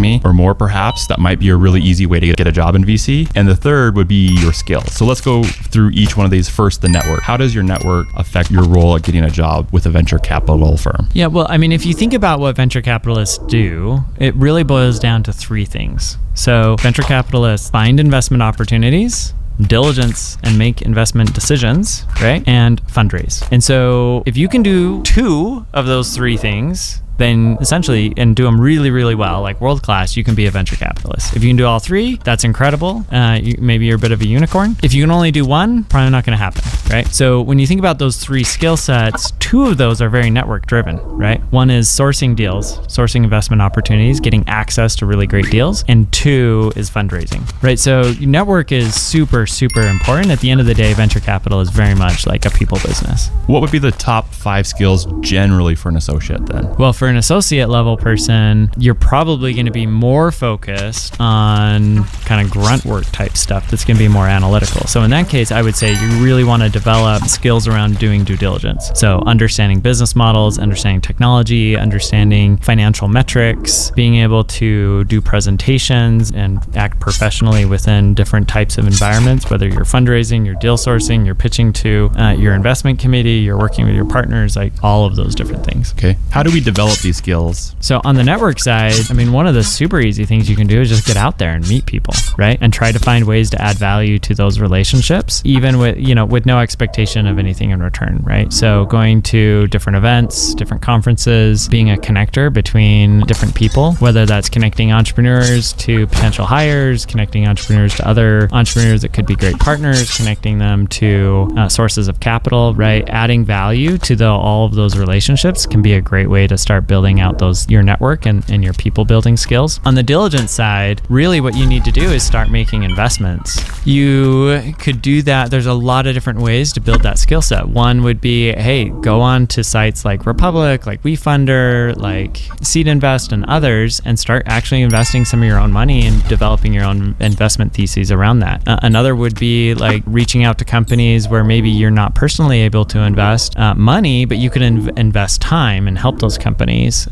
me or more perhaps, that might be a really easy way to get a job in VC. And the third would be your skills. So let's go through each one of these. First, the network. How does your network affect your role at getting a job with a venture capital firm? Yeah, well, I mean, if you think about what venture capitalists do, it really boils down to three things. So venture capitalists find investment opportunities, diligence and make investment decisions, right? And fundraise. And so if you can do two of those three things, then essentially, and do them really, really well, like world class, you can be a venture capitalist. If you can do all three, that's incredible. Maybe you're a bit of a unicorn. If you can only do one, probably not going to happen, right? So when you think about those three skill sets, two of those are very network driven, right? One is sourcing deals, sourcing investment opportunities, getting access to really great deals, and two is fundraising, right? So network is super, super important. At the end of the day, venture capital is very much like a people business. What would be the top 5 skills generally for an associate then? Well, for an associate level person, you're probably going to be more focused on kind of grunt work type stuff that's going to be more analytical. So in that case, I would say you really want to develop skills around doing due diligence. So understanding business models, understanding technology, understanding financial metrics, being able to do presentations and act professionally within different types of environments, whether you're fundraising, you're deal sourcing, you're pitching to your investment committee, you're working with your partners, like all of those different things. Okay. How do we develop these skills? So on the network side, I mean, one of the super easy things you can do is just get out there and meet people, right? And try to find ways to add value to those relationships, even with no expectation of anything in return, right? So going to different events, different conferences, being a connector between different people, whether that's connecting entrepreneurs to potential hires, connecting entrepreneurs to other entrepreneurs that could be great partners, connecting them to sources of capital, right? Adding value to all of those relationships can be a great way to start building out your network and your people building skills. On the diligence side, really what you need to do is start making investments. You could do that. There's a lot of different ways to build that skill set. One would be, hey, go on to sites like Republic, like WeFunder, like Seed Invest and others, and start actually investing some of your own money and developing your own investment theses around that. Another would be like reaching out to companies where maybe you're not personally able to invest money, but you could invest time and help those companies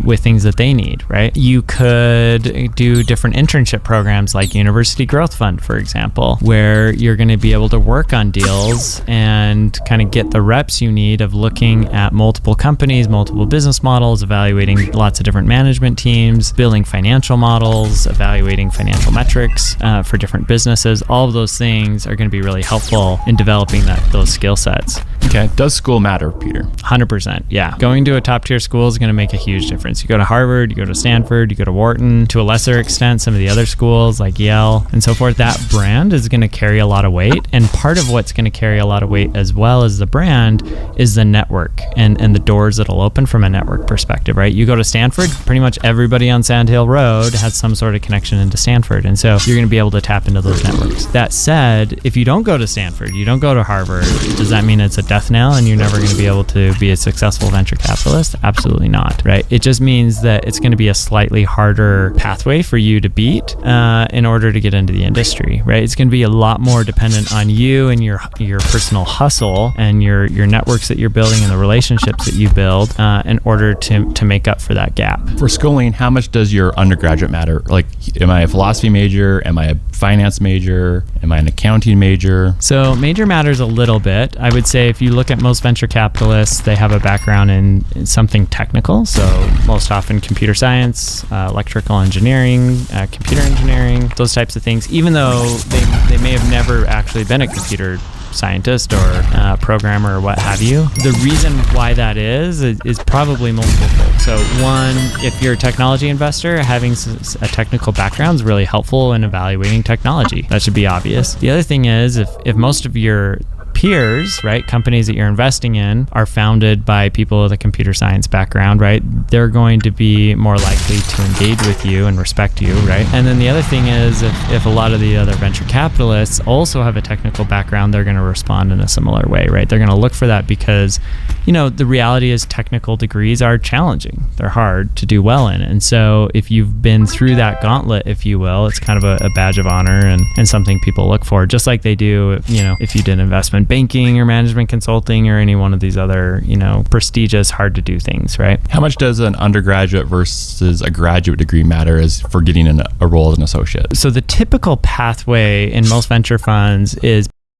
with things that they need, right? You could do different internship programs like University Growth Fund, for example, where you're going to be able to work on deals and kind of get the reps you need of looking at multiple companies, multiple business models, evaluating lots of different management teams, building financial models, evaluating financial metrics for different businesses. All of those things are going to be really helpful in developing those skill sets. Okay. Does school matter, Peter? 100%. Yeah. Going to a top tier school is going to make a huge difference. You go to Harvard, you go to Stanford, you go to Wharton, to a lesser extent, some of the other schools like Yale and so forth. That brand is going to carry a lot of weight. And part of what's going to carry a lot of weight as well as the brand is the network and the doors that'll open from a network perspective, right? You go to Stanford, pretty much everybody on Sand Hill Road has some sort of connection into Stanford. And so you're going to be able to tap into those networks. That said, if you don't go to Stanford, you don't go to Harvard, does that mean it's a death knell and you're never going to be able to be a successful venture capitalist? Absolutely not, right? It just means that it's going to be a slightly harder pathway for you to beat in order to get into the industry, right? It's going to be a lot more dependent on you and your personal hustle and your networks that you're building and the relationships that you build in order to make up for that gap. For schooling, how much does your undergraduate matter? Like, am I a philosophy major? Am I a finance major? Am I an accounting major? So major matters a little bit. I would say if you look at most venture capitalists, they have a background in something technical. So most often computer science, electrical engineering, computer engineering, those types of things, even though they may have never actually been a computer scientist or programmer or what have you. The reason why that is probably multiple fold. So one, if you're a technology investor, having a technical background is really helpful in evaluating technology. That should be obvious. The other thing is if most of your peers, right, companies that you're investing in are founded by people with a computer science background, right, they're going to be more likely to engage with you and respect you, right? And then the other thing is if a lot of the other venture capitalists also have a technical background, they're going to respond in a similar way, right? They're going to look for that because, the reality is technical degrees are challenging. They're hard to do well in. And so if you've been through that gauntlet, if you will, it's kind of a badge of honor and something people look for, just like they do, if you did investment in banking or management consulting or any one of these other, prestigious, hard to do things, right? How much does an undergraduate versus a graduate degree matter as for getting a role as an associate? So the typical pathway in most venture funds is